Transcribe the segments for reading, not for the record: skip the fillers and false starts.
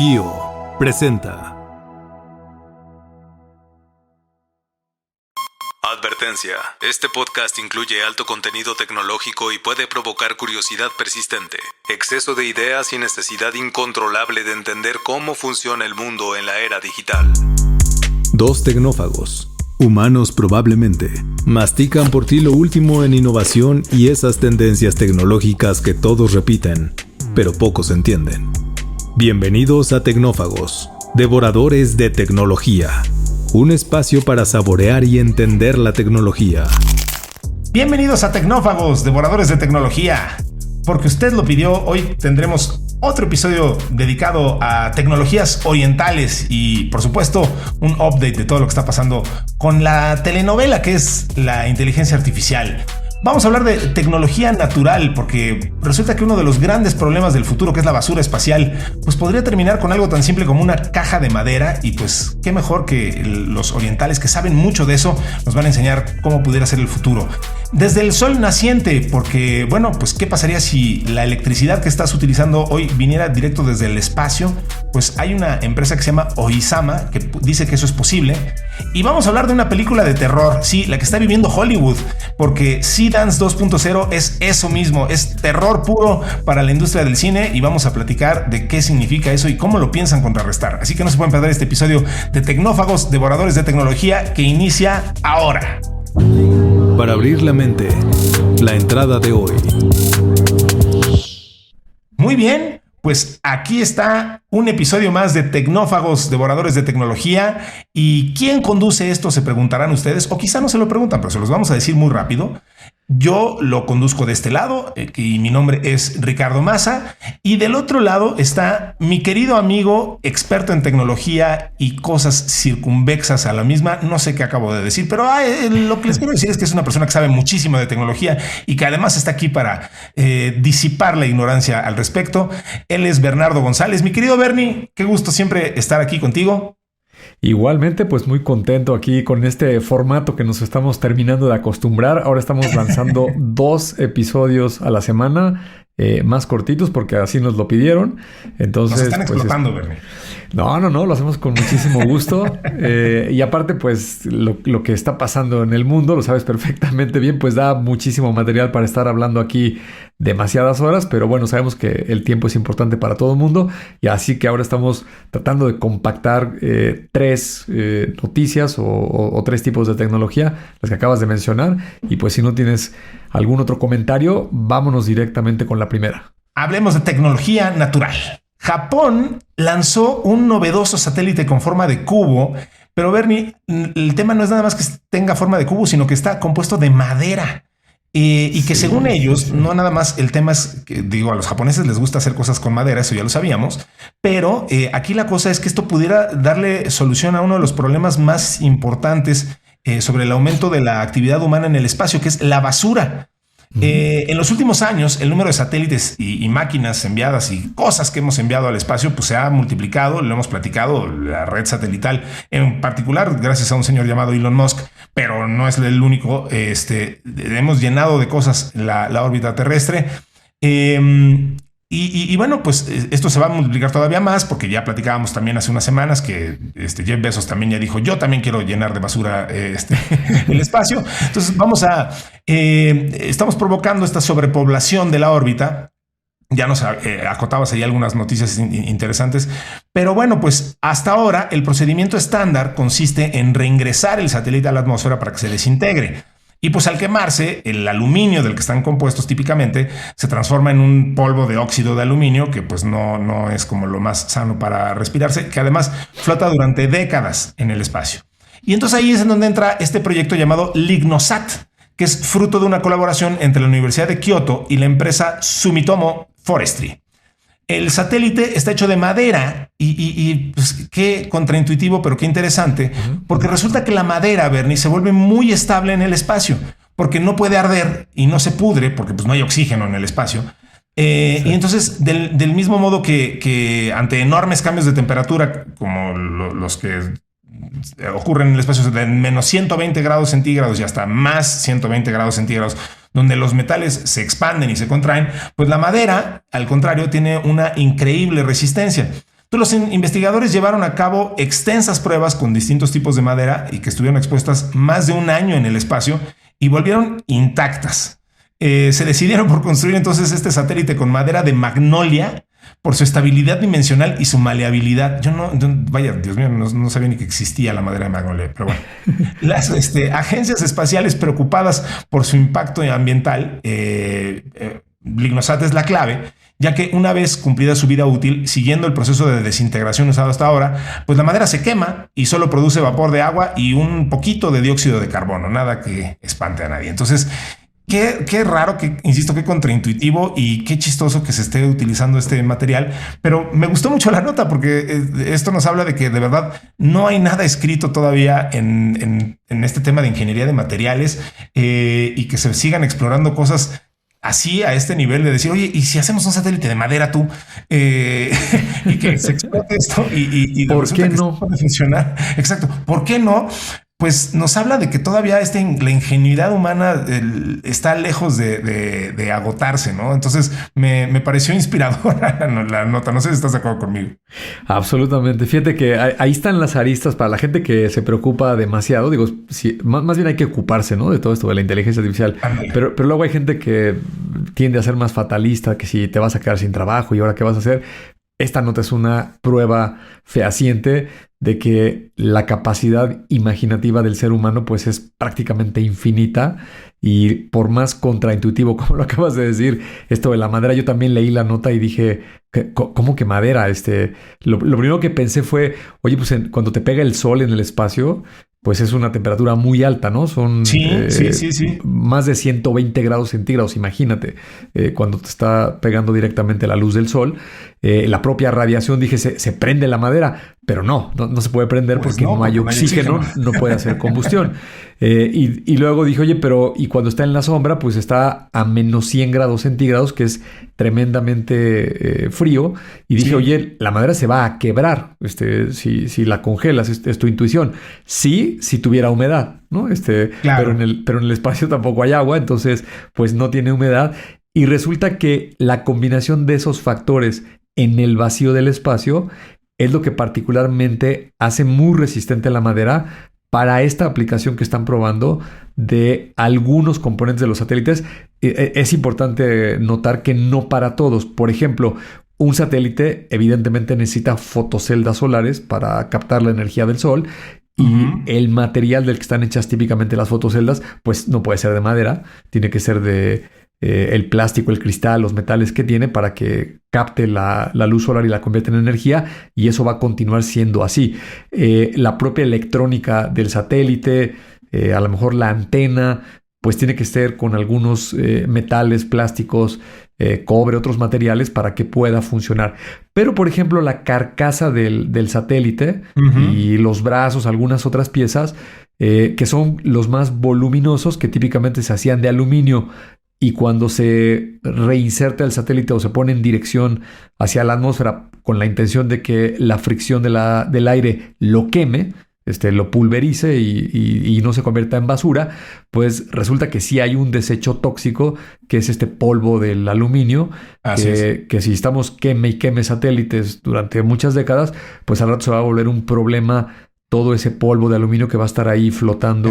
Kio presenta. Advertencia. Este podcast incluye alto contenido tecnológico y puede provocar curiosidad persistente, exceso de ideas y necesidad incontrolable de entender cómo funciona el mundo en la era digital. Dos tecnófagos, humanos probablemente, mastican por ti lo último en innovación y esas tendencias tecnológicas que todos repiten, pero pocos entienden. Bienvenidos a Tecnófagos, devoradores de tecnología. Un espacio para saborear y entender la tecnología. Bienvenidos a Tecnófagos, devoradores de tecnología. Porque usted lo pidió, hoy tendremos otro episodio dedicado a tecnologías orientales y, por supuesto, un update de todo lo que está pasando con la telenovela que es la inteligencia artificial. Vamos a hablar de tecnología natural porque resulta que uno de los grandes problemas del futuro, que es la basura espacial, pues podría terminar con algo tan simple como una caja de madera, y pues qué mejor que los orientales que saben mucho de eso nos van a enseñar cómo pudiera ser el futuro. Desde el sol naciente, porque bueno, pues qué pasaría si la electricidad que estás utilizando hoy viniera directo desde el espacio. Pues hay una empresa que se llama Ohisama que dice que eso es posible. Y vamos a hablar de una película de terror, sí, la que está viviendo Hollywood, porque Seedance 2.0 es eso mismo, es terror puro para la industria del cine, y vamos a platicar de qué significa eso y cómo lo piensan contrarrestar. Así que no se pueden perder este episodio de Tecnófagos, devoradores de tecnología, que inicia ahora. Para abrir la mente, la entrada de hoy. Muy bien, pues aquí está un episodio más de Tecnófagos, devoradores de tecnología. ¿Y quién conduce esto? Se preguntarán ustedes, o quizá no se lo preguntan, pero se los vamos a decir muy rápido. Yo lo conduzco de este lado, y mi nombre es Ricardo Maza, y del otro lado está mi querido amigo, experto en tecnología y cosas circunvexas a la misma. No sé qué acabo de decir, pero lo que les quiero decir es que es una persona que sabe muchísimo de tecnología y que además está aquí para disipar la ignorancia al respecto. Él es Bernardo González. Mi querido Bernie, qué gusto siempre estar aquí contigo. Igualmente, pues muy contento aquí con este formato que nos estamos terminando de acostumbrar. Ahora estamos lanzando 2 episodios a la semana, más cortitos porque así nos lo pidieron. Entonces, nos están explotando, Bernie. No, lo hacemos con muchísimo gusto. Y aparte, pues lo que está pasando en el mundo, lo sabes perfectamente bien, pues da muchísimo material para estar hablando aquí demasiadas horas, pero bueno, sabemos que el tiempo es importante para todo el mundo, y así que ahora estamos tratando de compactar 3 noticias o 3 tipos de tecnología, las que acabas de mencionar, y pues si no tienes algún otro comentario, vámonos directamente con la primera. Hablemos de tecnología natural. Japón lanzó un novedoso satélite con forma de cubo, pero Bernie, el tema no es nada más que tenga forma de cubo, sino que está compuesto de madera. Y que según ellos, no nada más el tema es que, digo, a los japoneses les gusta hacer cosas con madera, eso ya lo sabíamos, pero aquí la cosa es que esto pudiera darle solución a uno de los problemas más importantes sobre el aumento de la actividad humana en el espacio, que es la basura. En los últimos años, el número de satélites y máquinas enviadas y cosas que hemos enviado al espacio pues se ha multiplicado. Lo hemos platicado, la red satelital en particular, gracias a un señor llamado Elon Musk, pero no es el único. Hemos llenado de cosas la órbita terrestre. Y bueno, pues esto se va a multiplicar todavía más, porque ya platicábamos también hace unas semanas que Jeff Bezos también ya dijo, yo también quiero llenar de basura el espacio. Entonces estamos provocando esta sobrepoblación de la órbita. Ya nos acotabas ahí algunas noticias interesantes, pero bueno, pues hasta ahora el procedimiento estándar consiste en reingresar el satélite a la atmósfera para que se desintegre. Y pues al quemarse, el aluminio del que están compuestos típicamente se transforma en un polvo de óxido de aluminio que pues no es como lo más sano para respirarse, que además flota durante décadas en el espacio. Y entonces ahí es en donde entra este proyecto llamado Lignosat, que es fruto de una colaboración entre la Universidad de Kioto y la empresa Sumitomo Forestry. El satélite está hecho de madera y pues qué contraintuitivo, pero qué interesante, porque resulta que la madera, Bernie, se vuelve muy estable en el espacio, porque no puede arder y no se pudre, porque pues no hay oxígeno en el espacio. Sí. Y entonces, del mismo modo que ante enormes cambios de temperatura, como los que ocurren en el espacio de menos 120 grados centígrados y hasta más 120 grados centígrados, donde los metales se expanden y se contraen, pues la madera, al contrario, tiene una increíble resistencia. Entonces, los investigadores llevaron a cabo extensas pruebas con distintos tipos de madera y que estuvieron expuestas más de un año en el espacio y volvieron intactas. Se decidieron por construir entonces este satélite con madera de magnolia por su estabilidad dimensional y su maleabilidad. Vaya, Dios mío, no sabía ni que existía la madera de magnolia, pero bueno. Las agencias espaciales preocupadas por su impacto ambiental, Lignosat es la clave, ya que una vez cumplida su vida útil, siguiendo el proceso de desintegración usado hasta ahora, pues la madera se quema y solo produce vapor de agua y un poquito de dióxido de carbono, nada que espante a nadie. Entonces, qué raro, insisto, qué contraintuitivo y qué chistoso que se esté utilizando este material, pero me gustó mucho la nota porque esto nos habla de que de verdad no hay nada escrito todavía en este tema de ingeniería de materiales y que se sigan explorando cosas así a este nivel de decir, oye, ¿y si hacemos un satélite de madera tú? Y que se explote esto y ¿por qué no puede funcionar? Exacto. ¿Por qué no? Pues nos habla de que todavía la ingenuidad humana está lejos de agotarse, ¿no? Entonces me pareció inspiradora la nota. No sé si estás de acuerdo conmigo. Absolutamente. Fíjate que ahí están las aristas para la gente que se preocupa demasiado. Digo, más bien hay que ocuparse, ¿no? De todo esto de la inteligencia artificial. Pero luego hay gente que tiende a ser más fatalista, que si te vas a quedar sin trabajo y ahora qué vas a hacer. Esta nota es una prueba fehaciente de que la capacidad imaginativa del ser humano pues es prácticamente infinita y por más contraintuitivo como lo acabas de decir, esto de la madera, yo también leí la nota y dije, ¿cómo que madera? Lo primero que pensé fue, oye, pues cuando te pega el sol en el espacio, pues es una temperatura muy alta, ¿no? Son sí. Más de 120 grados centígrados, imagínate, cuando te está pegando directamente la luz del sol. La propia radiación, dije, se prende la madera, pero no se puede prender pues porque no hay oxígeno, no puede hacer combustión. Y luego dije, oye, pero y cuando está en la sombra, pues está a menos 100 grados centígrados, que es tremendamente frío. Y dije, oye, la madera se va a quebrar si la congelas, es tu intuición. Sí, si tuviera humedad, ¿no? Claro. pero en el espacio tampoco hay agua, entonces pues no tiene humedad. Y resulta que la combinación de esos factores en el vacío del espacio es lo que particularmente hace muy resistente la madera para esta aplicación que están probando de algunos componentes de los satélites. Es importante notar que no para todos. Por ejemplo, un satélite evidentemente necesita fotoceldas solares para captar la energía del sol y el material del que están hechas típicamente las fotoceldas pues no puede ser de madera, tiene que ser de el plástico, el cristal, los metales que tiene para que capte la luz solar y la convierta en energía, y eso va a continuar siendo así. La propia electrónica del satélite, a lo mejor la antena, pues tiene que ser con algunos metales, plásticos, cobre, otros materiales para que pueda funcionar. Pero, por ejemplo, la carcasa del satélite y los brazos, algunas otras piezas, que son los más voluminosos, que típicamente se hacían de aluminio, y cuando se reinserta el satélite o se pone en dirección hacia la atmósfera con la intención de que la fricción del aire lo queme, lo pulverice y no se convierta en basura, pues resulta que sí hay un desecho tóxico, que es este polvo del aluminio, que si estamos queme y queme satélites durante muchas décadas, pues al rato se va a volver un problema todo ese polvo de aluminio que va a estar ahí flotando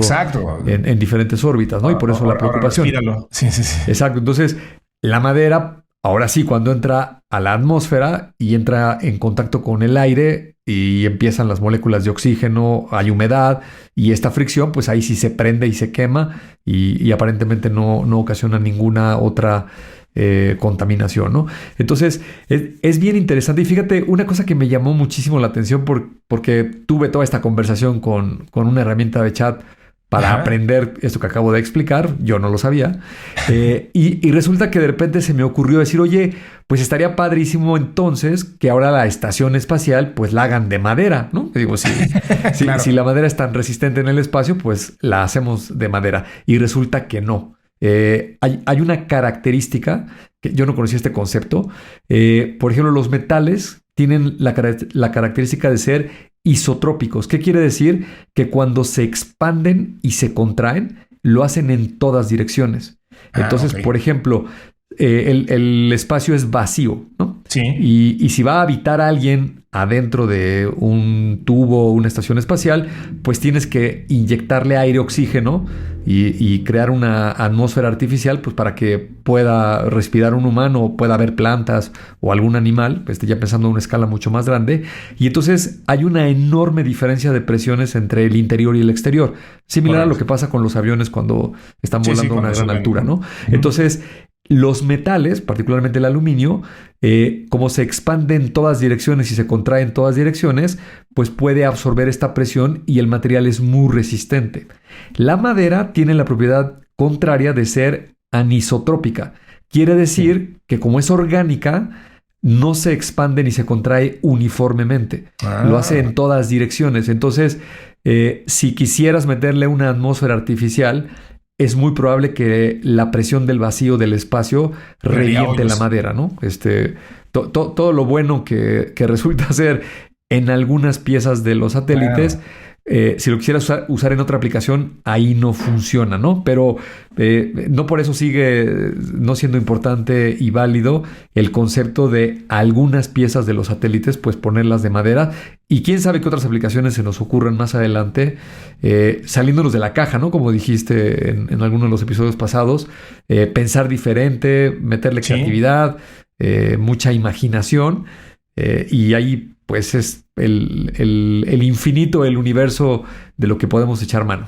en diferentes órbitas, ¿no? Y por eso la preocupación. Sí. Exacto. Entonces, la madera, ahora sí, cuando entra a la atmósfera y entra en contacto con el aire y empiezan las moléculas de oxígeno, hay humedad y esta fricción, pues ahí sí se prende y se quema y aparentemente no ocasiona ninguna otra contaminación, ¿no? Entonces es bien interesante. Y fíjate, una cosa que me llamó muchísimo la atención porque tuve toda esta conversación con una herramienta de chat para aprender esto que acabo de explicar. Yo no lo sabía. Y resulta que de repente se me ocurrió decir, oye, pues estaría padrísimo entonces que ahora la estación espacial pues la hagan de madera, ¿no? Digo, claro. Si la madera es tan resistente en el espacio, pues la hacemos de madera. Y resulta que no. Hay una característica que yo no conocía este concepto. Por ejemplo, los metales tienen la característica de ser isotrópicos. ¿Qué quiere decir? Que cuando se expanden y se contraen, lo hacen en todas direcciones. Entonces, por ejemplo, el espacio es vacío, ¿no? Sí. Y si va a habitar alguien adentro de un tubo o una estación espacial, pues tienes que inyectarle aire, oxígeno y crear una atmósfera artificial, pues para que pueda respirar un humano o pueda haber plantas o algún animal, ya pensando en una escala mucho más grande. Y entonces hay una enorme diferencia de presiones entre el interior y el exterior, similar a lo que pasa con los aviones cuando están volando a una gran altura, ¿no? Entonces, los metales, particularmente el aluminio, como se expande en todas direcciones y se contrae en todas direcciones, pues puede absorber esta presión y el material es muy resistente. La madera tiene la propiedad contraria de ser anisotrópica. Quiere decir que como es orgánica, no se expande ni se contrae uniformemente. Lo hace en todas direcciones. Entonces, si quisieras meterle una atmósfera artificial, es muy probable que la presión del vacío del espacio reviente la madera, ¿no? Todo lo bueno que resulta ser en algunas piezas de los satélites, si lo quisieras usar en otra aplicación, ahí no funciona, ¿no? Pero no por eso sigue no siendo importante y válido el concepto de algunas piezas de los satélites, pues ponerlas de madera. Y quién sabe qué otras aplicaciones se nos ocurren más adelante, saliéndonos de la caja, ¿no? Como dijiste en algunos de los episodios pasados, pensar diferente, meterle creatividad, mucha imaginación, y ahí pues es el infinito, el universo de lo que podemos echar mano.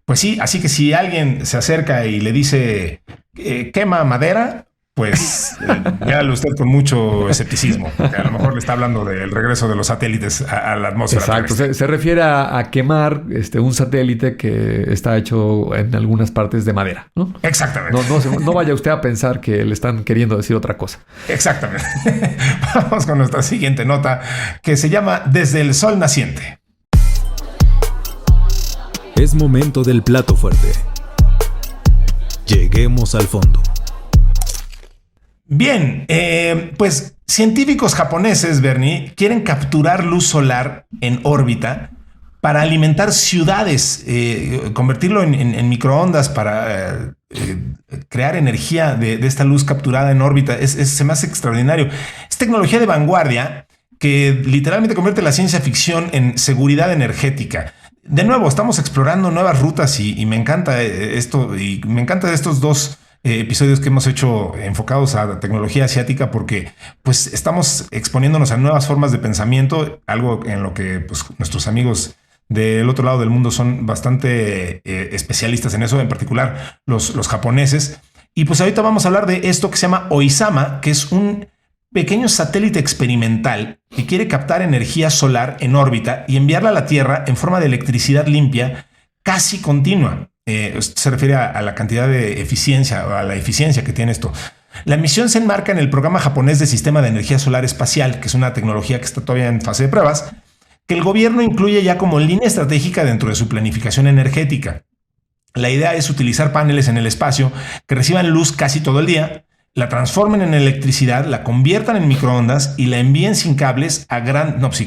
Pues sí, así que si alguien se acerca y le dice quema madera, pues véalo usted con mucho escepticismo. A lo mejor le está hablando del regreso de los satélites a la atmósfera. Exacto, se refiere a quemar un satélite que está hecho en algunas partes de madera, ¿no? Exactamente. No vaya usted a pensar que le están queriendo decir otra cosa. Exactamente. Vamos con nuestra siguiente nota, que se llama Desde el Sol Naciente. Es momento del plato fuerte. Lleguemos al fondo. Bien, pues científicos japoneses, Bernie, quieren capturar luz solar en órbita para alimentar ciudades, convertirlo en microondas para crear energía de esta luz capturada en órbita. Se me hace extraordinario. Es tecnología de vanguardia que literalmente convierte la ciencia ficción en seguridad energética. De nuevo, estamos explorando nuevas rutas y me encanta esto, y me encanta estos dos episodios que hemos hecho enfocados a la tecnología asiática, porque pues estamos exponiéndonos a nuevas formas de pensamiento, algo en lo que pues, nuestros amigos del otro lado del mundo son bastante especialistas en eso, en particular los japoneses. Y pues ahorita vamos a hablar de esto que se llama Oizama, que es un pequeño satélite experimental que quiere captar energía solar en órbita y enviarla a la Tierra en forma de electricidad limpia casi continua. Esto se refiere a la cantidad de eficiencia o a la eficiencia que tiene esto. La misión se enmarca en el programa japonés de Sistema de Energía Solar Espacial, que es una tecnología que está todavía en fase de pruebas, que el gobierno incluye ya como línea estratégica dentro de su planificación energética. La idea es utilizar paneles en el espacio que reciban luz casi todo el día, la transformen en electricidad, la conviertan en microondas y la envíen sin cables a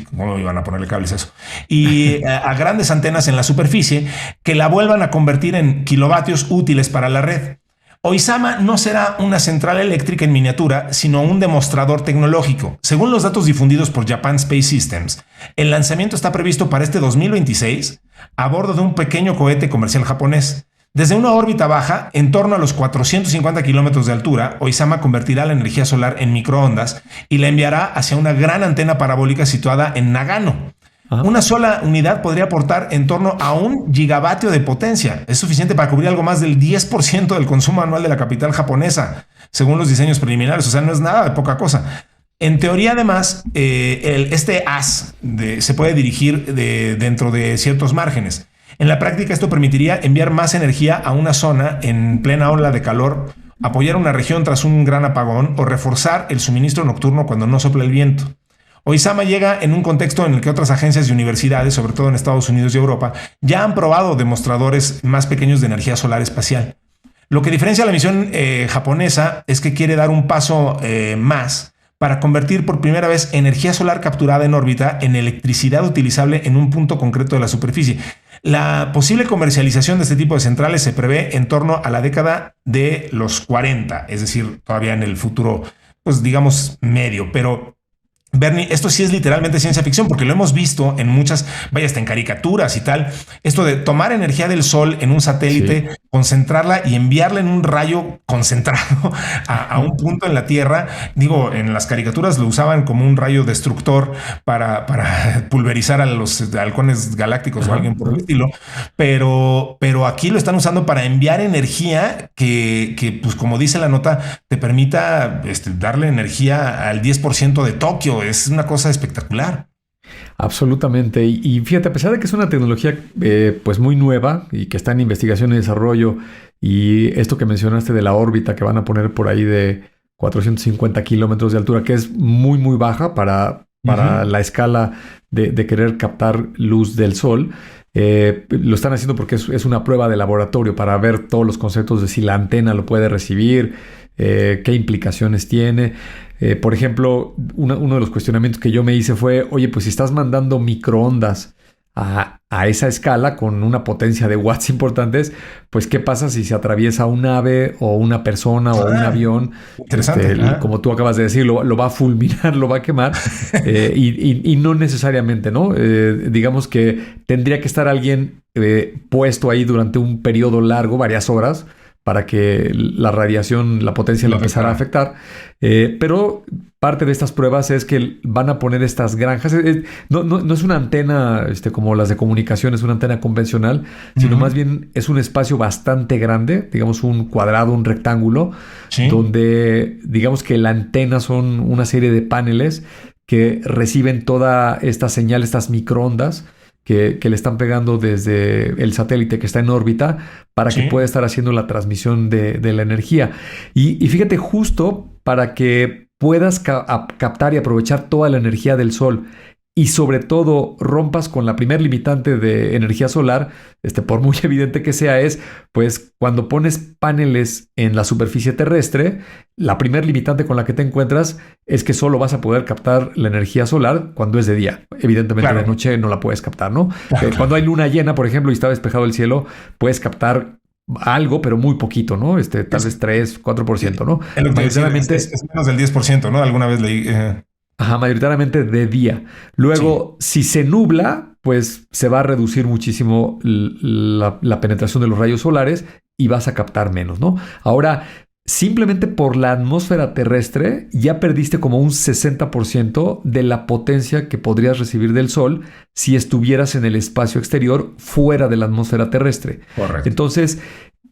¿cómo iban a ponerle cables a eso? Y a grandes antenas en la superficie que la vuelvan a convertir en kilovatios útiles para la red. Oizama no será una central eléctrica en miniatura, sino un demostrador tecnológico. Según los datos difundidos por Japan Space Systems, el lanzamiento está previsto para este 2026 a bordo de un pequeño cohete comercial japonés. Desde una órbita baja, en torno a los 450 kilómetros de altura, Oizama convertirá la energía solar en microondas y la enviará hacia una gran antena parabólica situada en Nagano. Ajá. Una sola unidad podría aportar en torno a 1 gigavatio de potencia. Es suficiente para cubrir algo más del 10% del consumo anual de la capital japonesa, según los diseños preliminares. O sea, no es nada de poca cosa. En teoría, además, este haz se puede dirigir dentro de ciertos márgenes. En la práctica, esto permitiría enviar más energía a una zona en plena ola de calor, apoyar una región tras un gran apagón o reforzar el suministro nocturno cuando no sopla el viento. Oizama llega en un contexto en el que otras agencias y universidades, sobre todo en Estados Unidos y Europa, ya han probado demostradores más pequeños de energía solar espacial. Lo que diferencia a la misión japonesa es que quiere dar un paso más para convertir por primera vez energía solar capturada en órbita en electricidad utilizable en un punto concreto de la superficie. La posible comercialización de este tipo de centrales se prevé en torno a la década de los 40, es decir, todavía en el futuro, pues digamos medio, pero Bernie, esto sí es literalmente ciencia ficción porque lo hemos visto en muchas, vaya, hasta en caricaturas y tal. Esto de tomar energía del sol en un satélite, sí, concentrarla y enviarla en un rayo concentrado a un punto en la Tierra. Digo, en las caricaturas lo usaban como un rayo destructor para pulverizar a los halcones galácticos o alguien por el estilo. Pero aquí lo están usando para enviar energía que pues como dice la nota, te permita darle energía al 10% de Tokio. Es una cosa espectacular. Absolutamente. Y fíjate, a pesar de que es una tecnología pues muy nueva y que está en investigación y desarrollo, y esto que mencionaste de la órbita que van a poner por ahí de 450 kilómetros de altura, que es muy, muy baja para la escala de querer captar luz del sol, lo están haciendo porque es una prueba de laboratorio para ver todos los conceptos de si la antena lo puede recibir, qué implicaciones tiene. Por ejemplo, uno de los cuestionamientos que yo me hice fue, oye, pues si estás mandando microondas a esa escala con una potencia de watts importantes, pues ¿qué pasa si se atraviesa un ave o una persona o un avión? Interesante. Como tú acabas de decir, lo va a fulminar, lo va a quemar. y no necesariamente, ¿no? Digamos que tendría que estar alguien puesto ahí durante un periodo largo, varias horas, para que la radiación, la potencia le empezara a afectar. Pero parte de estas pruebas es que van a poner estas granjas. No es una antena como las de comunicación, es una antena convencional, sino más bien es un espacio bastante grande, digamos un cuadrado, un rectángulo, ¿sí? Donde digamos que la antena son una serie de paneles que reciben toda esta señal, estas microondas, que le están pegando desde el satélite que está en órbita para que pueda estar haciendo la transmisión de la energía. Y fíjate, justo para que puedas captar y aprovechar toda la energía del sol y sobre todo rompas con la primer limitante de energía solar, por muy evidente que sea, es pues cuando pones paneles en la superficie terrestre, la primer limitante con la que te encuentras es que solo vas a poder captar la energía solar cuando es de día. Evidentemente de noche no la puedes captar, ¿no? Cuando hay luna llena, por ejemplo, y está despejado el cielo, puedes captar algo, pero muy poquito, ¿no? Tal vez 3, 4%, ¿no? Mayoritariamente es menos del 10%, ¿no? Alguna vez leí... Ajá, mayoritariamente de día. Luego, si se nubla, pues se va a reducir muchísimo la penetración de los rayos solares y vas a captar menos, ¿no? Ahora, simplemente por la atmósfera terrestre ya perdiste como un 60% de la potencia que podrías recibir del sol si estuvieras en el espacio exterior fuera de la atmósfera terrestre. Correcto. Entonces,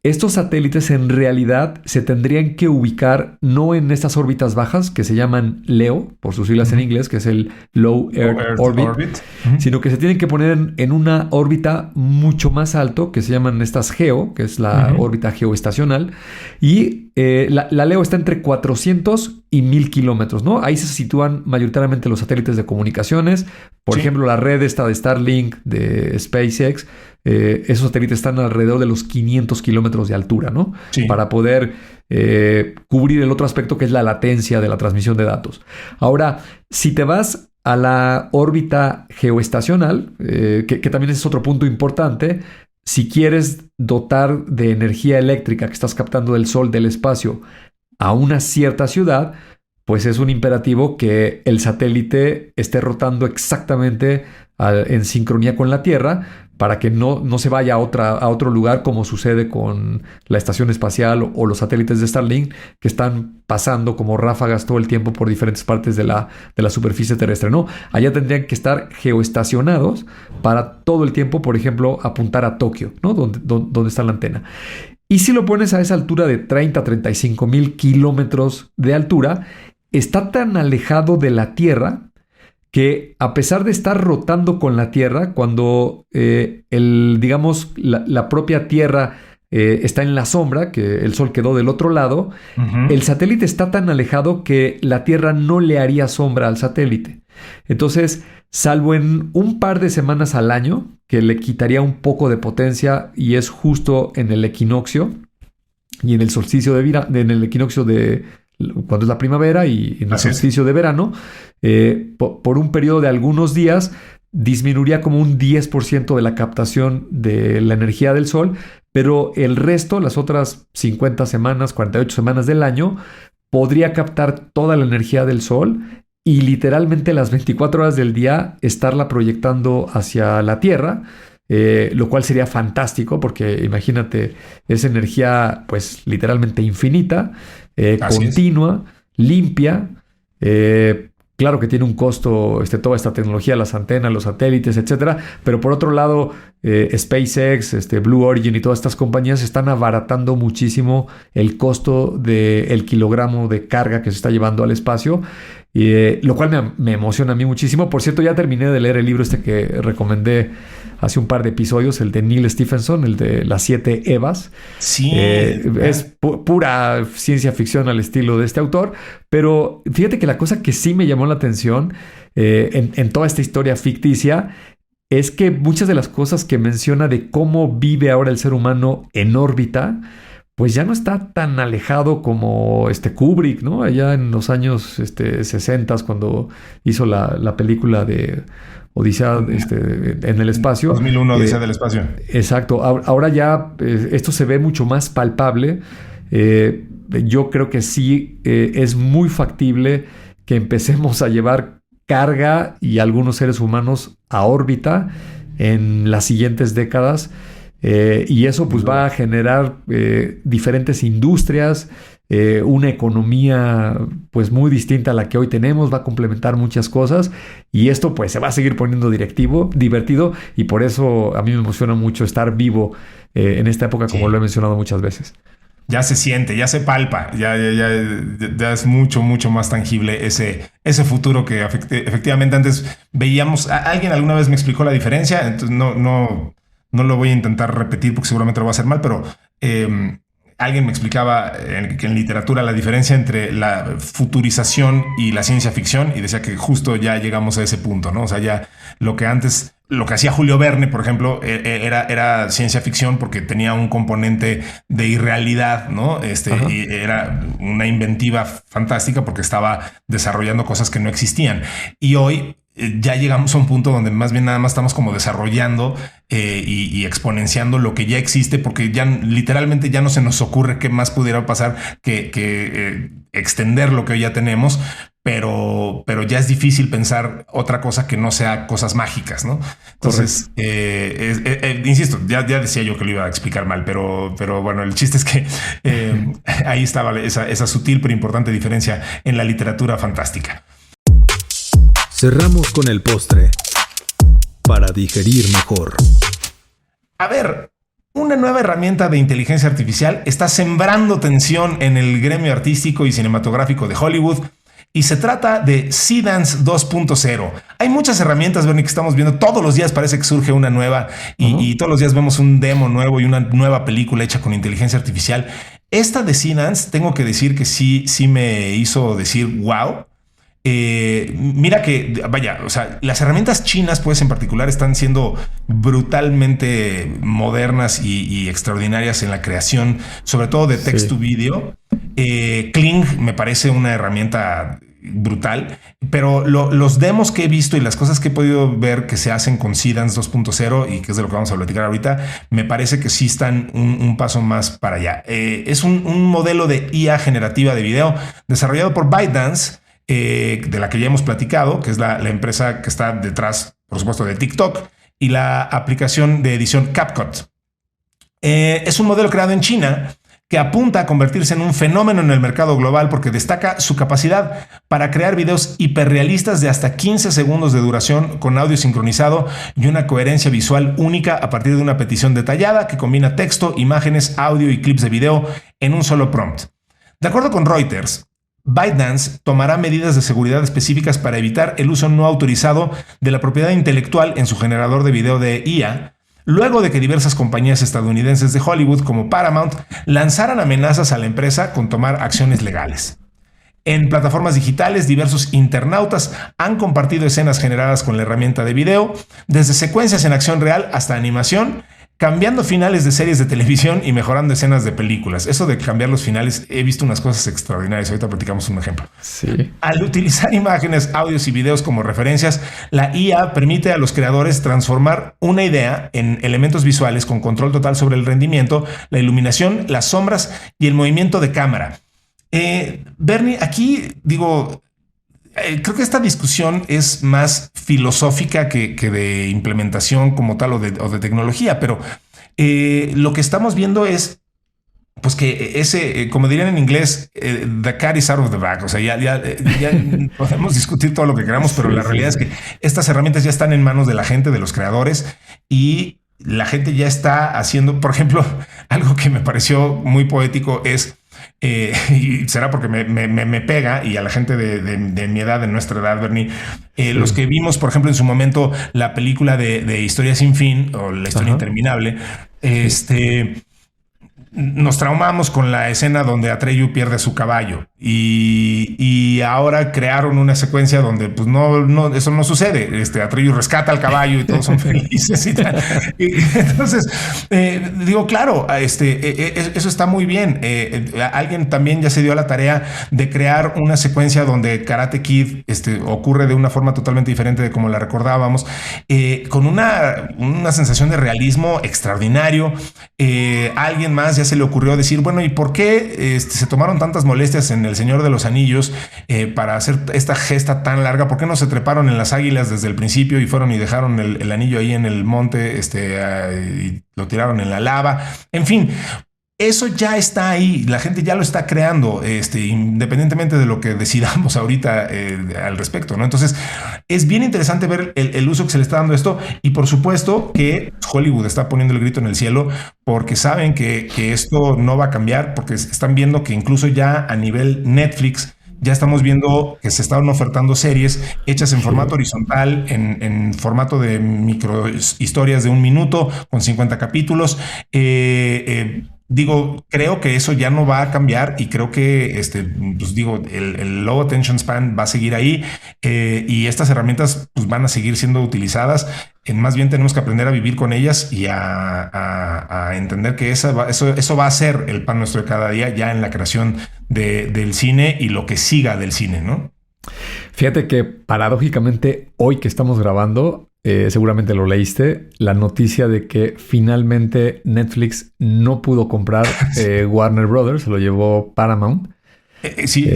estos satélites en realidad se tendrían que ubicar no en estas órbitas bajas que se llaman LEO, por sus siglas en inglés, que es el Low Earth Orbit. Sino que se tienen que poner en una órbita mucho más alto, que se llaman estas GEO, que es la órbita geoestacional. Y la LEO está entre 400 y 1000 kilómetros, ¿no? Ahí se sitúan mayoritariamente los satélites de comunicaciones. Por ejemplo, la red esta de Starlink, de SpaceX, esos satélites están alrededor de los 500 kilómetros de altura, ¿no? Sí. Para poder cubrir el otro aspecto que es la latencia de la transmisión de datos. Ahora, si te vas a la órbita geoestacional, que también es otro punto importante, si quieres dotar de energía eléctrica que estás captando del sol, del espacio, a una cierta ciudad, pues es un imperativo que el satélite esté rotando exactamente en sincronía con la Tierra para que no se vaya a otro lugar como sucede con la estación espacial o los satélites de Starlink que están pasando como ráfagas todo el tiempo por diferentes partes de la superficie terrestre, ¿no? Allá tendrían que estar geoestacionados para todo el tiempo, por ejemplo, apuntar a Tokio, ¿no? Donde está la antena. Y si lo pones a esa altura de 35 mil kilómetros de altura, está tan alejado de la Tierra que a pesar de estar rotando con la Tierra, cuando la propia Tierra está en la sombra, que el Sol quedó del otro lado, el satélite está tan alejado que la Tierra no le haría sombra al satélite. Entonces, salvo en un par de semanas al año, que le quitaría un poco de potencia, y es justo en el equinoccio y en el solsticio en el equinoccio de cuando es la primavera y en el solsticio de verano, por un periodo de algunos días, disminuiría como un 10% de la captación de la energía del Sol, pero el resto, las otras 50 semanas, 48 semanas del año, podría captar toda la energía del Sol y literalmente las 24 horas del día estarla proyectando hacia la Tierra, lo cual sería fantástico porque imagínate, es energía pues literalmente infinita, continua, limpia. Claro que tiene un costo toda esta tecnología, las antenas, los satélites, etcétera, pero por otro lado, SpaceX, Blue Origin y todas estas compañías están abaratando muchísimo el costo del kilogramo de carga que se está llevando al espacio, lo cual me emociona a mí muchísimo. Por cierto, ya terminé de leer el libro que recomendé hace un par de episodios, el de Neil Stephenson, el de las 7 Evas. Sí. Es pura ciencia ficción al estilo de este autor, pero fíjate que la cosa que sí me llamó la atención en toda esta historia ficticia es que muchas de las cosas que menciona de cómo vive ahora el ser humano en órbita, pues ya no está tan alejado como Kubrick, ¿no? Allá en los años 60, cuando hizo la película de Odisea en el espacio. 2001, Odisea del espacio. Exacto. Ahora ya esto se ve mucho más palpable. Yo creo que sí es muy factible que empecemos a llevar carga y algunos seres humanos a órbita en las siguientes décadas. Y eso pues va a generar diferentes industrias, una economía pues muy distinta a la que hoy tenemos, va a complementar muchas cosas y esto pues se va a seguir poniendo divertido y por eso a mí me emociona mucho estar vivo en esta época, como lo he mencionado muchas veces. Ya se siente, ya se palpa, ya es mucho más tangible ese futuro que efectivamente antes veíamos. Alguien alguna vez me explicó la diferencia, entonces no lo voy a intentar repetir porque seguramente lo voy a hacer mal, pero alguien me explicaba que en literatura la diferencia entre la futurización y la ciencia ficción, y decía que justo ya llegamos a ese punto, ¿no? O sea, ya lo que hacía Julio Verne, por ejemplo, era ciencia ficción porque tenía un componente de irrealidad, ¿no? Y era una inventiva fantástica porque estaba desarrollando cosas que no existían. Y hoy ya llegamos a un punto donde más bien nada más estamos como desarrollando y exponenciando lo que ya existe, porque ya literalmente ya no se nos ocurre qué más pudiera pasar que extender lo que ya tenemos, pero ya es difícil pensar otra cosa que no sea cosas mágicas, ¿no? Entonces, insisto, ya decía yo que lo iba a explicar mal, pero bueno, el chiste es que ahí estaba esa sutil pero importante diferencia en la literatura fantástica. Cerramos con el postre para digerir mejor. A ver, una nueva herramienta de inteligencia artificial está sembrando tensión en el gremio artístico y cinematográfico de Hollywood y se trata de Seedance 2.0. Hay muchas herramientas, Bernie, que estamos viendo. Todos los días parece que surge una nueva y todos los días vemos un demo nuevo y una nueva película hecha con inteligencia artificial. Esta de Seedance, tengo que decir que sí me hizo decir wow. Mira que, vaya, o sea, las herramientas chinas, pues en particular, están siendo brutalmente modernas y extraordinarias en la creación, sobre todo de text to video. Kling me parece una herramienta brutal, pero los demos que he visto y las cosas que he podido ver que se hacen con Seedance 2.0 y que es de lo que vamos a platicar ahorita, me parece que sí están un paso más para allá. Es un modelo de IA generativa de video desarrollado por ByteDance, de la que ya hemos platicado, que es la empresa que está detrás, por supuesto, de TikTok y la aplicación de edición CapCut. Es un modelo creado en China que apunta a convertirse en un fenómeno en el mercado global porque destaca su capacidad para crear videos hiperrealistas de hasta 15 segundos de duración con audio sincronizado y una coherencia visual única a partir de una petición detallada que combina texto, imágenes, audio y clips de video en un solo prompt. De acuerdo con Reuters, ByteDance tomará medidas de seguridad específicas para evitar el uso no autorizado de la propiedad intelectual en su generador de video de IA, luego de que diversas compañías estadounidenses de Hollywood como Paramount lanzaran amenazas a la empresa con tomar acciones legales. En plataformas digitales, diversos internautas han compartido escenas generadas con la herramienta de video, desde secuencias en acción real hasta animación, cambiando finales de series de televisión y mejorando escenas de películas. Eso de cambiar los finales, he visto unas cosas extraordinarias. Ahorita platicamos un ejemplo. Sí. Al utilizar imágenes, audios y videos como referencias, la IA permite a los creadores transformar una idea en elementos visuales con control total sobre el rendimiento, la iluminación, las sombras y el movimiento de cámara. Bernie, aquí digo, creo que esta discusión es más filosófica que de implementación como tal o de tecnología, pero lo que estamos viendo es pues que ese, como dirían en inglés, the cat is out of the bag. O sea, ya podemos discutir todo lo que queramos, pero la realidad es que estas herramientas ya están en manos de la gente, de los creadores, y la gente ya está haciendo, por ejemplo, algo que me pareció muy poético es, y será porque me pega, y a la gente de mi edad, de nuestra edad, Bernie, los que vimos, por ejemplo, en su momento la película de Historia sin fin o La historia interminable, nos traumamos con la escena donde Atreyu pierde su caballo y ahora crearon una secuencia donde pues no eso no sucede. Atreyu rescata al caballo y todos son felices y tal. Y entonces digo, claro, eso está muy bien. Alguien también ya se dio a la tarea de crear una secuencia donde Karate Kid ocurre de una forma totalmente diferente de como la recordábamos, con una sensación de realismo extraordinario. Alguien más ya se le ocurrió decir, bueno, ¿y por qué se tomaron tantas molestias en El Señor de los Anillos para hacer esta gesta tan larga? ¿Por qué no se treparon en las águilas desde el principio y fueron y dejaron el anillo ahí en el monte y lo tiraron en la lava? En fin, eso ya está ahí, la gente ya lo está creando, independientemente de lo que decidamos ahorita al respecto, ¿no? Entonces, es bien interesante ver el uso que se le está dando a esto, y por supuesto que Hollywood está poniendo el grito en el cielo porque saben que esto no va a cambiar, porque están viendo que incluso ya a nivel Netflix ya estamos viendo que se están ofertando series hechas en formato horizontal, en formato de micro historias de 1 minuto con 50 capítulos. Digo, creo que eso ya no va a cambiar, y creo que pues digo, el low attention span va a seguir ahí, y estas herramientas pues van a seguir siendo utilizadas. Más bien tenemos que aprender a vivir con ellas y a entender que eso va a ser el pan nuestro de cada día ya en la creación del cine y lo que siga del cine, ¿no? Fíjate que paradójicamente hoy que estamos grabando, seguramente lo leíste, la noticia de que finalmente Netflix no pudo comprar Warner Brothers, se lo llevó Paramount. Sí.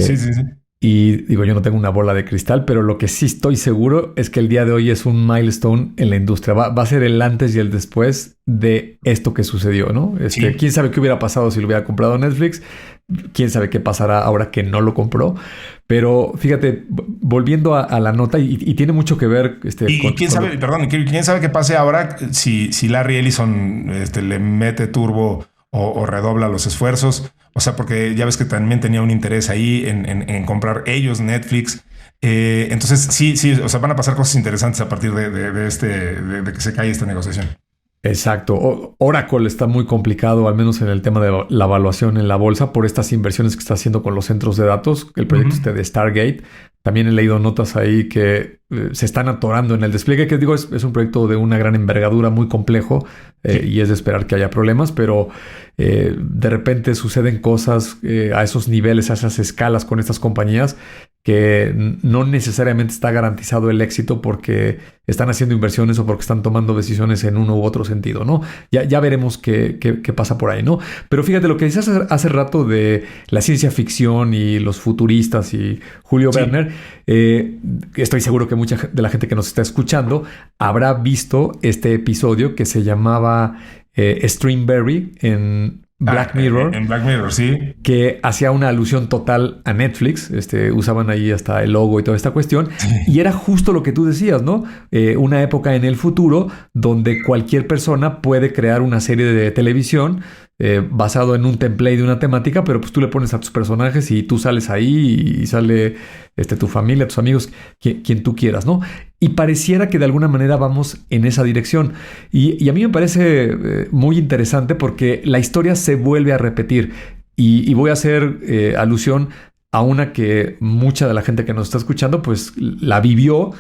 Y digo, yo no tengo una bola de cristal, pero lo que sí estoy seguro es que el día de hoy es un milestone en la industria. Va a ser el antes y el después de esto que sucedió, ¿no? Sí. ¿Quién sabe qué hubiera pasado si lo hubiera comprado Netflix? ¿Quién sabe qué pasará ahora que no lo compró? Pero fíjate, volviendo a la nota, y tiene mucho que ver... ¿Quién sabe qué pase ahora si Larry Ellison le mete turbo o redobla los esfuerzos? O sea, porque ya ves que también tenía un interés ahí en comprar ellos Netflix. Entonces, sí, o sea, van a pasar cosas interesantes a partir de que se cae esta negociación. Exacto. Oracle está muy complicado, al menos en el tema de la evaluación en la bolsa, por estas inversiones que está haciendo con los centros de datos, el proyecto de Stargate. También he leído notas ahí que se están atorando en el despliegue, que digo, es un proyecto de una gran envergadura, muy complejo, y es de esperar que haya problemas, pero de repente suceden cosas a esos niveles, a esas escalas con estas compañías, que no necesariamente está garantizado el éxito porque están haciendo inversiones o porque están tomando decisiones en uno u otro sentido, ¿no? Ya veremos qué pasa por ahí, ¿no? Pero fíjate, lo que decías hace rato de la ciencia ficción y los futuristas y Julio Werner, estoy seguro que mucha de la gente que nos está escuchando habrá visto este episodio que se llamaba Streamberry en Black Mirror. En Black Mirror, sí. Que hacía una alusión total a Netflix. Usaban ahí hasta el logo y toda esta cuestión. Sí. Y era justo lo que tú decías, ¿no? Una época en el futuro donde cualquier persona puede crear una serie de televisión basado en un template de una temática, pero pues tú le pones a tus personajes y tú sales ahí y sale tu familia, tus amigos, quien tú quieras, ¿no? Y pareciera que de alguna manera vamos en esa dirección. Y a mí me parece muy interesante porque la historia se vuelve a repetir. Y voy a hacer alusión a una que mucha de la gente que nos está escuchando pues la vivió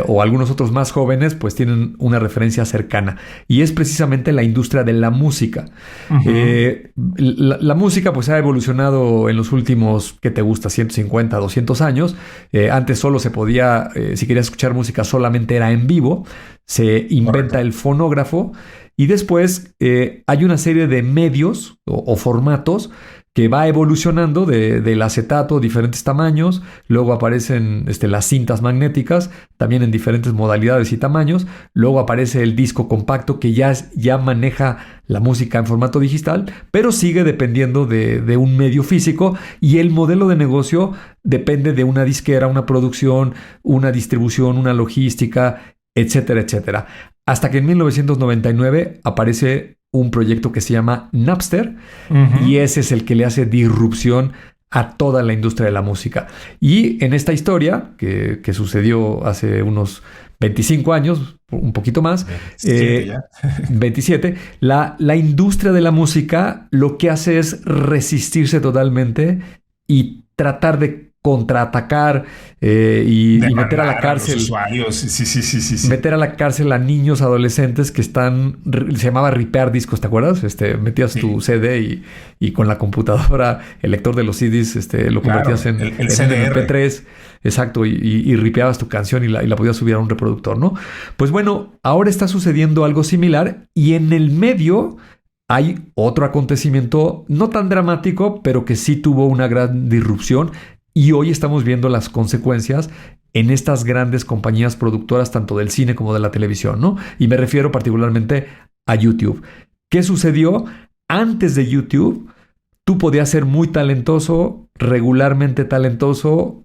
o algunos otros más jóvenes, pues tienen una referencia cercana. Y es precisamente la industria de la música. La música pues ha evolucionado en los últimos, ¿qué te gusta? 150, 200 años. Antes solo se podía, si querías escuchar música, solamente era en vivo. Se inventa el fonógrafo y después hay una serie de medios o formatos que va evolucionando del acetato, diferentes tamaños. Luego aparecen las cintas magnéticas, también en diferentes modalidades y tamaños. Luego aparece el disco compacto, que ya maneja la música en formato digital, pero sigue dependiendo de un medio físico, y el modelo de negocio depende de una disquera, una producción, una distribución, una logística, etcétera, etcétera. Hasta que en 1999 aparece un proyecto que se llama Napster, y ese es el que le hace disrupción a toda la industria de la música. Y en esta historia, que sucedió hace unos 25 años, un poquito más, 27, la industria de la música lo que hace es resistirse totalmente y tratar de contraatacar y meter a la cárcel. Sí. Meter a la cárcel a niños, adolescentes que están, se llamaba ripear discos, ¿te acuerdas? Metías tu CD y con la computadora, el lector de los CDs, lo convertías en MP3. Exacto, y ripeabas tu canción y la podías subir a un reproductor, ¿no? Pues bueno, ahora está sucediendo algo similar, y en el medio hay otro acontecimiento no tan dramático, pero que sí tuvo una gran disrupción. Y hoy estamos viendo las consecuencias en estas grandes compañías productoras, tanto del cine como de la televisión, ¿no? Y me refiero particularmente a YouTube. ¿Qué sucedió? Antes de YouTube, tú podías ser muy talentoso, regularmente talentoso,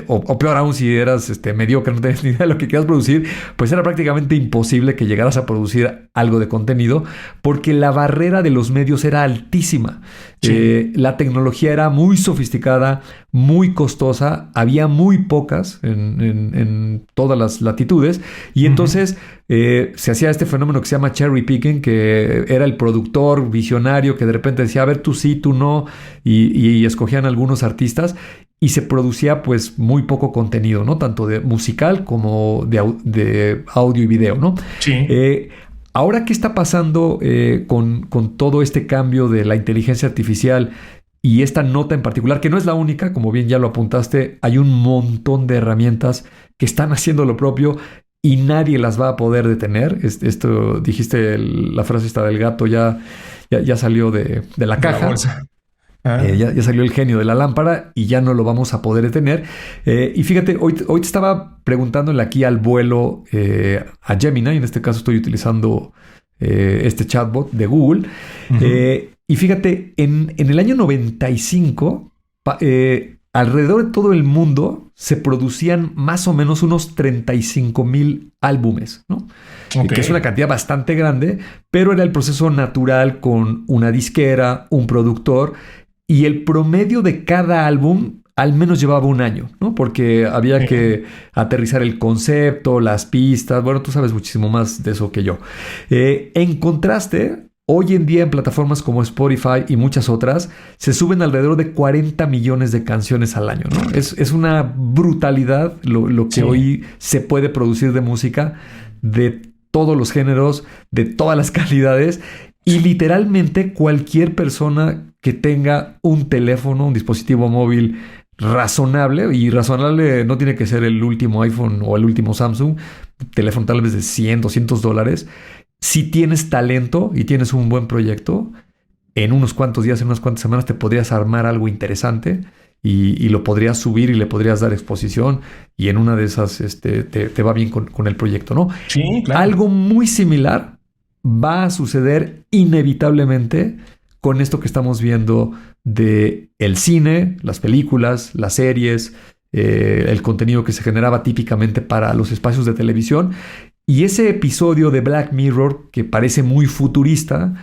o peor aún, si eras mediocre, no tenías ni idea de lo que querías producir, pues era prácticamente imposible que llegaras a producir algo de contenido, porque la barrera de los medios era altísima. Sí. La tecnología era muy sofisticada, muy costosa, había muy pocas en todas las latitudes, y entonces se hacía este fenómeno que se llama cherry picking, que era el productor visionario que de repente decía, a ver, tú sí, tú no, y escogían algunos artistas, y se producía pues muy poco contenido, ¿no? Tanto de musical como de audio y video, ¿no? Sí. Ahora, ¿qué está pasando con todo este cambio de la inteligencia artificial y esta nota en particular, que no es la única, como bien ya lo apuntaste? Hay un montón de herramientas que están haciendo lo propio y nadie las va a poder detener. Esto dijiste, la frase esta del gato ya salió de la caja. La bolsa. Ya salió el genio de la lámpara y ya no lo vamos a poder detener. Y fíjate, hoy te estaba preguntándole aquí al vuelo a Gemini. En este caso estoy utilizando este chatbot de Google. Y fíjate, en el año 95, alrededor de todo el mundo se producían más o menos unos 35,000 álbumes, ¿no? Okay. Que es una cantidad bastante grande, pero era el proceso natural con una disquera, un productor, y el promedio de cada álbum al menos llevaba un año, ¿no? Porque había que aterrizar el concepto, las pistas. Bueno, tú sabes muchísimo más de eso que yo. En contraste, hoy en día en plataformas como Spotify y muchas otras, se suben alrededor de 40 millones de canciones al año, ¿no? Es una brutalidad lo que hoy se puede producir de música, de todos los géneros, de todas las calidades. Y literalmente cualquier persona que tenga un teléfono, un dispositivo móvil razonable, y razonable no tiene que ser el último iPhone o el último Samsung, teléfono tal vez de $100, $200, si tienes talento y tienes un buen proyecto, en unos cuantos días, en unas cuantas semanas te podrías armar algo interesante y lo podrías subir y le podrías dar exposición, y en una de esas te va bien con el proyecto, ¿no? Sí, claro. Algo muy similar va a suceder inevitablemente con esto que estamos viendo de el cine, las películas, las series, el contenido que se generaba típicamente para los espacios de televisión. Y ese episodio de Black Mirror, que parece muy futurista,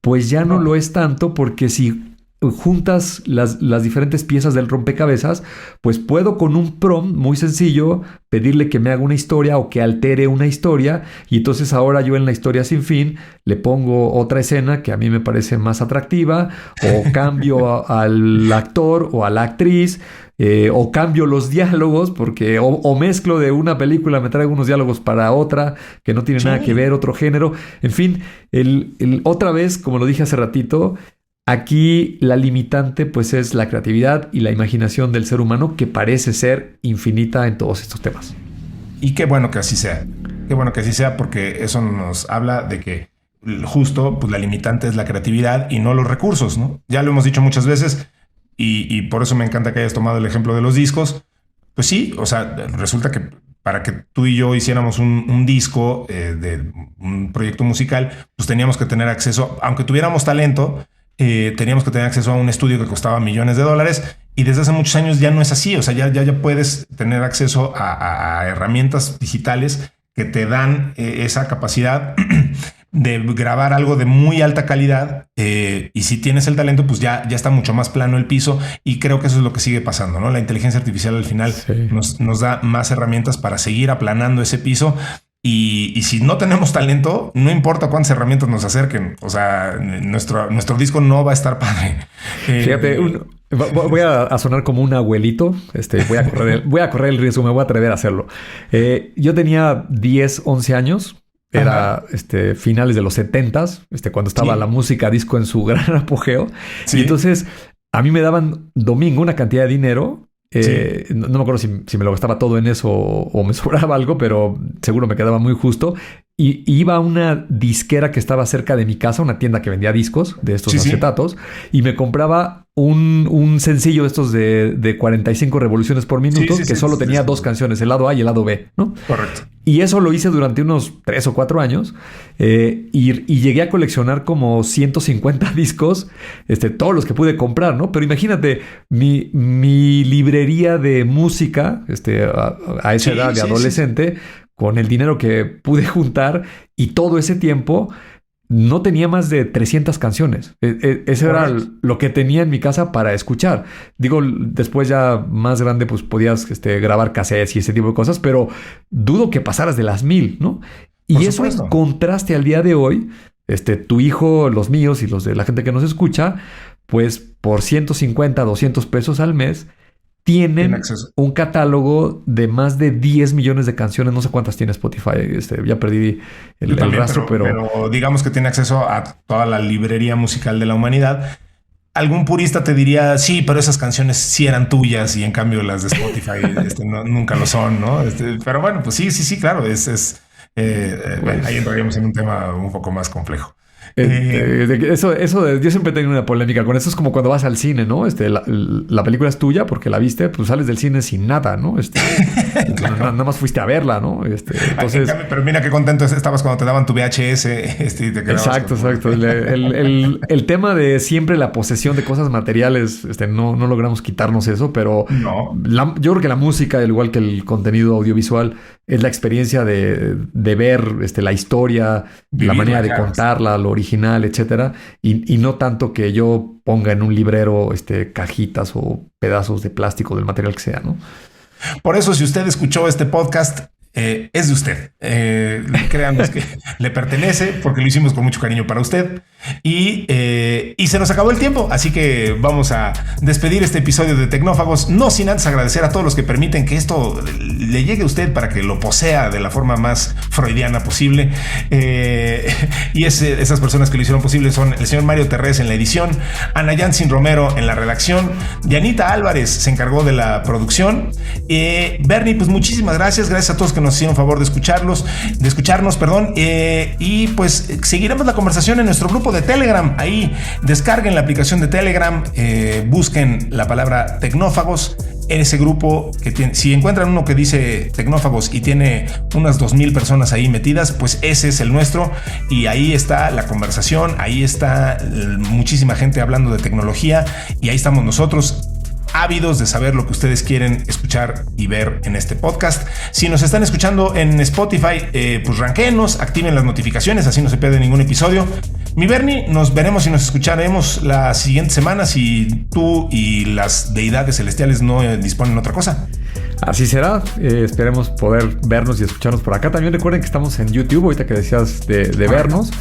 pues ya no lo es tanto, porque si juntas las diferentes piezas del rompecabezas, pues puedo con un prompt muy sencillo pedirle que me haga una historia o que altere una historia, y entonces ahora yo en la historia sin fin le pongo otra escena que a mí me parece más atractiva, o cambio al actor o a la actriz, o cambio los diálogos porque o mezclo de una película, me traigo unos diálogos para otra que no tiene nada que ver, otro género. En fin, otra vez, como lo dije hace ratito, aquí la limitante pues es la creatividad y la imaginación del ser humano, que parece ser infinita en todos estos temas. Y qué bueno que así sea. Qué bueno que así sea, porque eso nos habla de que justo pues la limitante es la creatividad y no los recursos, ¿no? Ya lo hemos dicho muchas veces y por eso me encanta que hayas tomado el ejemplo de los discos. Pues sí, o sea, resulta que para que tú y yo hiciéramos un disco de un proyecto musical, pues teníamos que tener acceso, aunque tuviéramos talento, teníamos que tener acceso a un estudio que costaba millones de dólares, y desde hace muchos años ya no es así. O sea, ya puedes tener acceso a herramientas digitales que te dan esa capacidad de grabar algo de muy alta calidad, y si tienes el talento, pues ya está mucho más plano el piso, y creo que eso es lo que sigue pasando, ¿no? La inteligencia artificial al final nos da más herramientas para seguir aplanando ese piso. Y si no tenemos talento, no importa cuántas herramientas nos acerquen, o sea, nuestro disco no va a estar padre. Fíjate, voy a sonar como un abuelito. Voy a correr el riesgo, me voy a atrever a hacerlo. Yo tenía 10, 11 años. Era finales de los 70s, cuando estaba la música disco en su gran apogeo. Sí. Y entonces a mí me daban domingo una cantidad de dinero. No me acuerdo si me lo gastaba todo en eso o me sobraba algo, pero seguro me quedaba muy justo. Y iba a una disquera que estaba cerca de mi casa, una tienda que vendía discos de estos acetatos, y me compraba un sencillo de estos de 45 revoluciones por minuto, que solo tenía dos canciones, el lado A y el lado B, ¿no? Correcto. Y eso lo hice durante unos 3 o 4 años, y llegué a coleccionar como 150 discos, todos los que pude comprar, ¿no? Pero imagínate, mi librería de música, a esa edad de adolescente, con el dinero que pude juntar, y todo ese tiempo no tenía más de 300 canciones. Eso era lo que tenía en mi casa para escuchar. Digo, después ya más grande, pues podías grabar cassettes y ese tipo de cosas, pero dudo que pasaras de las 1000, ¿no? Y eso en contraste al día de hoy, tu hijo, los míos y los de la gente que nos escucha, pues por 150, 200 pesos al mes, tienen un catálogo de más de 10 millones de canciones. No sé cuántas tiene Spotify. Ya perdí el rastro, pero digamos que tiene acceso a toda la librería musical de la humanidad. Algún purista te diría, sí, pero esas canciones sí eran tuyas, y en cambio las de Spotify nunca lo son, ¿no? Pero bueno, pues sí, claro. Ahí entraríamos en un tema un poco más complejo. Yo siempre he tenido una polémica con eso. Es como cuando vas al cine, ¿no? La película es tuya porque la viste, pues sales del cine sin nada, ¿no? Claro. Nada más fuiste a verla, ¿no? Entonces, pero mira qué contento estabas cuando te daban tu VHS. Y te exacto. El tema de siempre la posesión de cosas materiales, no logramos quitarnos eso, pero no. Yo creo que la música, al igual que el contenido audiovisual, es la experiencia de ver la historia, la manera de contarla, lo original, etcétera, y no tanto que yo ponga en un librero cajitas o pedazos de plástico del material que sea, ¿no? Por eso, si usted escuchó este podcast, es de usted. Créanos que le pertenece, porque lo hicimos con mucho cariño para usted. Y se nos acabó el tiempo, así que vamos a despedir este episodio de Tecnófagos, no sin antes agradecer a todos los que permiten que esto le llegue a usted para que lo posea de la forma más freudiana posible. Y esas personas que lo hicieron posible son el señor Mario Terrés en la edición, Ana Yansin Romero en la redacción, Dianita Álvarez se encargó de la producción. Bernie, pues muchísimas gracias a todos que nos hicieron favor de escucharnos, y pues seguiremos la conversación en nuestro grupo de Telegram. Ahí descarguen la aplicación de Telegram, busquen la palabra Tecnófagos. En ese grupo, si encuentran uno que dice Tecnófagos y tiene unas 2,000 personas ahí metidas, pues ese es el nuestro, y ahí está la conversación, ahí está muchísima gente hablando de tecnología, y ahí estamos nosotros, ávidos de saber lo que ustedes quieren escuchar y ver en este podcast. Si nos están escuchando en Spotify, pues ranquéenos, activen las notificaciones, así no se pierde ningún episodio. Mi Bernie, nos veremos y nos escucharemos la siguiente semana si tú y las deidades celestiales no disponen otra cosa. Así será. Esperemos poder vernos y escucharnos por acá. También recuerden que estamos en YouTube, ahorita que decías de vernos.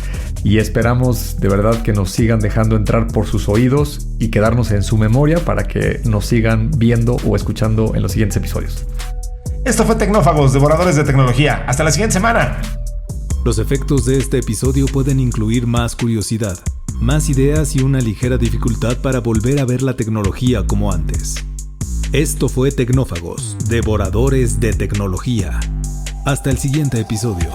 Y esperamos de verdad que nos sigan dejando entrar por sus oídos y quedarnos en su memoria para que nos sigan viendo o escuchando en los siguientes episodios. Esto fue Tecnófagos, devoradores de tecnología. Hasta la siguiente semana. Los efectos de este episodio pueden incluir más curiosidad, más ideas y una ligera dificultad para volver a ver la tecnología como antes. Esto fue Tecnófagos, devoradores de tecnología. Hasta el siguiente episodio.